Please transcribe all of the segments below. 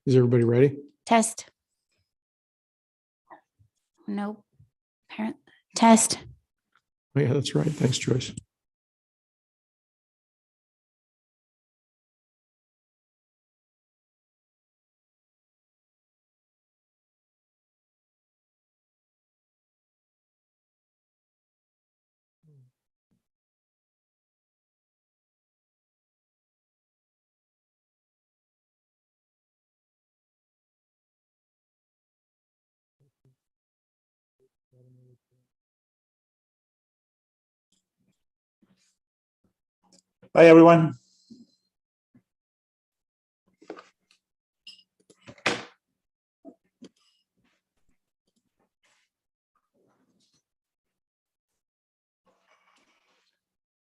Is everybody ready? Test. Nope. Parent test. Oh, yeah, that's right. Thanks, Joyce. Hi, everyone.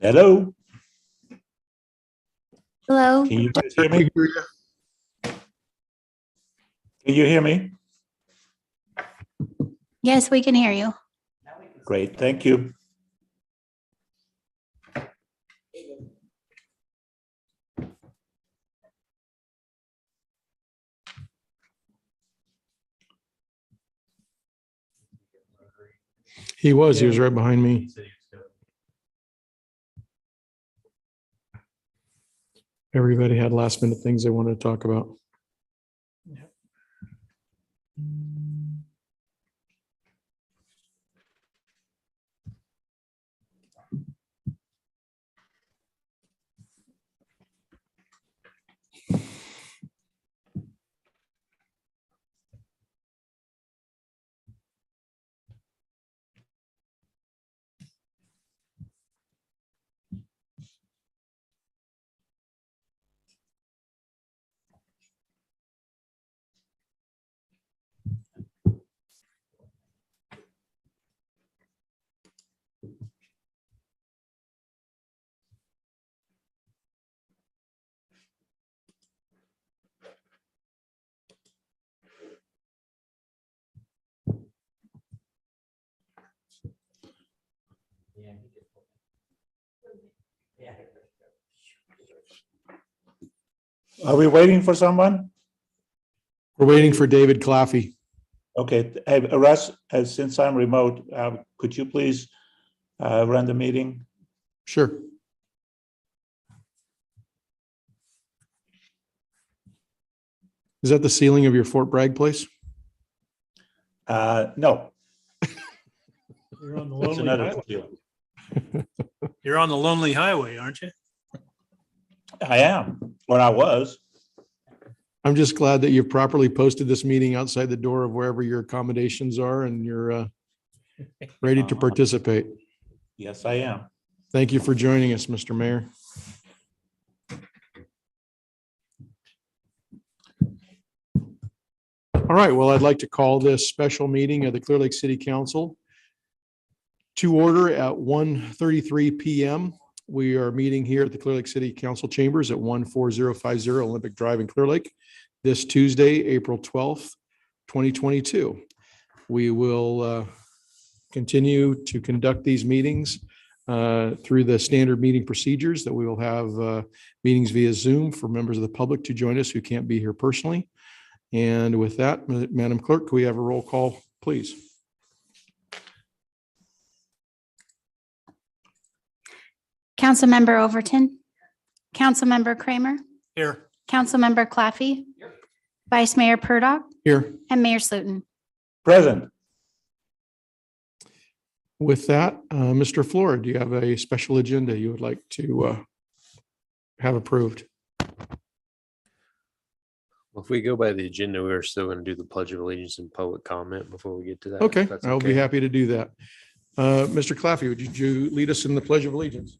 Hello. Hello. Can you guys hear me? Can you hear me? Yes, we can hear you. Great, thank you. He was right behind me. Everybody had last minute things they wanted to talk about. Are we waiting for someone? We're waiting for David Claffey. Okay, hey, Russ, since I'm remote, could you please run the meeting? Sure. Is that the ceiling of your Fort Bragg place? No, You're on the that's lonely another highway. deal. You're on the lonely highway, aren't you? I am, or I was. I'm just glad that you've properly posted this meeting outside the door of wherever your accommodations are and you're ready to participate. Yes, I am. Thank you for joining us, Mr. Mayor. All right, well, I'd like to call this special meeting of the Clear Lake City Council to order at 1:33 p.m. We are meeting here at the Clear Lake City Council Chambers at 14050 Olympic Drive in Clear Lake this Tuesday, April 12th, 2022. We will continue to conduct these meetings through the standard meeting procedures that we will have meetings via Zoom for members of the public to join us who can't be here personally. And with that, Madam Clerk, can we have a roll call, please? Councilmember Overton. Councilmember Kramer. Here. Councilmember Claffey. Vice Mayor Purdock Here. and Mayor Slutin. Present. With that, Mr. Flora, do you have a special agenda you would like to have approved? Well, if we go by the agenda, we are still going to do the Pledge of Allegiance and public comment before we get to that. Okay, if that's I'll be happy to do that. Mr. Claffey, would you lead us in the Pledge of Allegiance?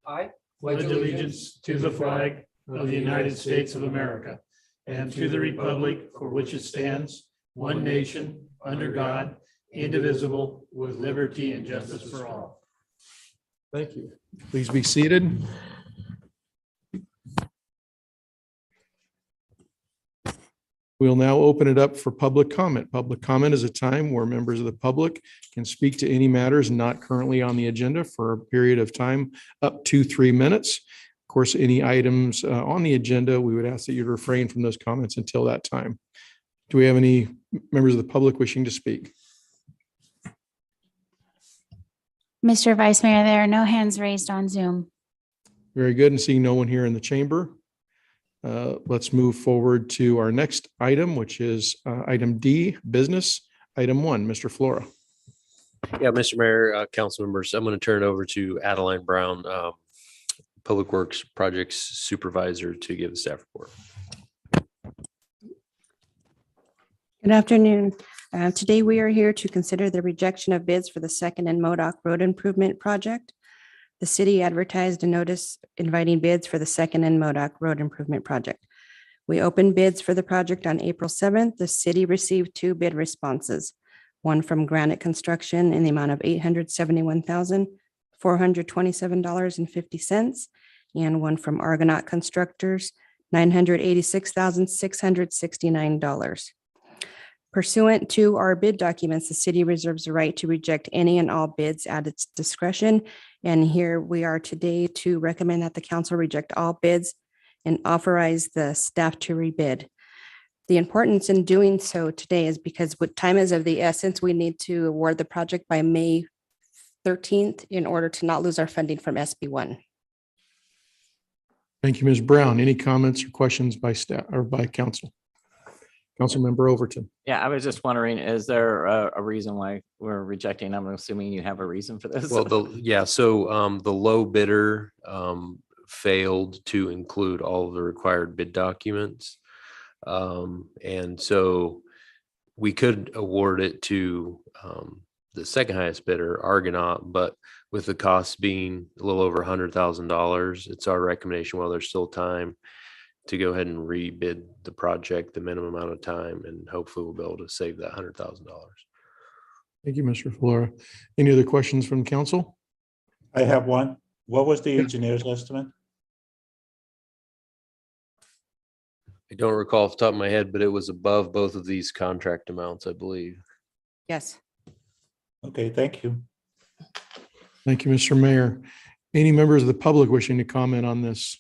I Pledge allegiance to the flag of the United States of America and to the republic for which it stands, one nation, under God, indivisible, with liberty and justice for all. Thank you. Please be seated. We'll now open it up for public comment. Public comment is a time where members of the public can speak to any matters not currently on the agenda for a period of time up to 3 minutes. course, any items on the agenda, we would ask that you refrain from those comments until that time. Do we have any members of the public wishing to speak? Mr. Vice Mayor, there are no hands raised on Zoom. Very good. And seeing no one here in the chamber, let's move forward to our next item, which is item D, business. Item 1, Mr. Flora. Yeah, Mr. Mayor, council members, I'm going to turn it over to Adeline Brown, Public Works Projects Supervisor, to give the staff report. Good afternoon. Today, we are here to consider the rejection of bids for the Second and Modoc Road Improvement Project. The city advertised a notice inviting bids for the Second and Modoc Road Improvement Project. We opened bids for the project on April 7th. The city received 2 bid responses, one from Granite Construction in the amount of $871,427.50, and one from Argonaut Constructors, $986,669. Pursuant to our bid documents, the city reserves the right to reject any and all bids at its discretion. And here we are today to recommend that the council reject all bids and authorize the staff to rebid. The importance in doing so today is because what time is of the essence, we need to award the project by May 13th in order to not lose our funding from SB1. Thank you, Ms. Brown. Any comments or questions by staff or by council? Councilmember Overton. Yeah, I was just wondering, is there a reason why we're rejecting? I'm assuming you have a reason for this. Well, the low bidder failed to include all of the required bid documents. And so we could award it to the second highest bidder, Argonaut, but with the cost being a little over $100,000, it's our recommendation, while there's still time, to go ahead and rebid the project the minimum amount of time, and hopefully we'll be able to save that $100,000. Thank you, Mr. Flora. Any other questions from council? I have one. What was the engineer's estimate? I don't recall off the top of my head, but it was above both of these contract amounts, I believe. Yes. Okay, thank you. Thank you, Mr. Mayor. Any members of the public wishing to comment on this?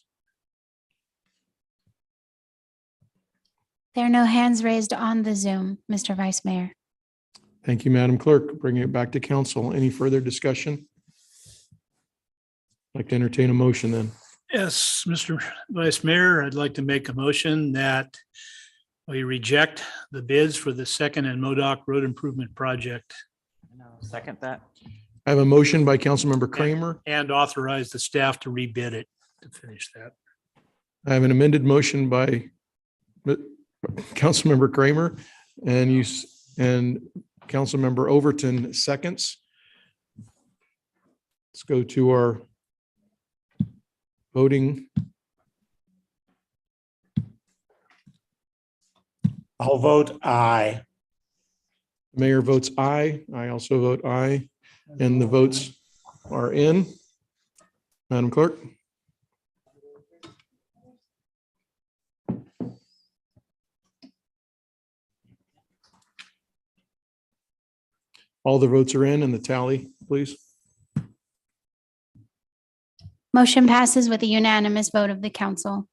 There are no hands raised on the Zoom, Mr. Vice Mayor. Thank you, Madam Clerk. Bringing it back to council. Any further discussion? I'd like to entertain a motion then. Yes, Mr. Vice Mayor, I'd like to make a motion that we reject the bids for the Second and Modoc Road Improvement Project Second that. I have a motion by Councilmember Kramer. and authorize the staff to rebid it to finish that. I have an amended motion by Councilmember Kramer and Councilmember Overton seconds. Let's go to our voting. I'll vote aye. Mayor votes aye. I also vote aye. And the votes are in. Madam Clerk. All the votes are in, and the tally, please. Motion passes with a unanimous vote of the council.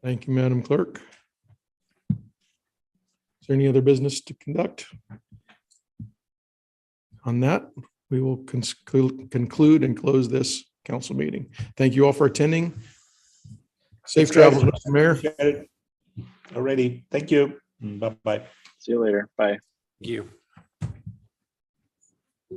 Thank you, Madam Clerk. Is there any other business to conduct? On that, we will conclude and close this council meeting. Thank you all for attending. Safe travels, Mr. Mayor. Already. Thank you. Bye-bye. See you later. Bye. Thank you.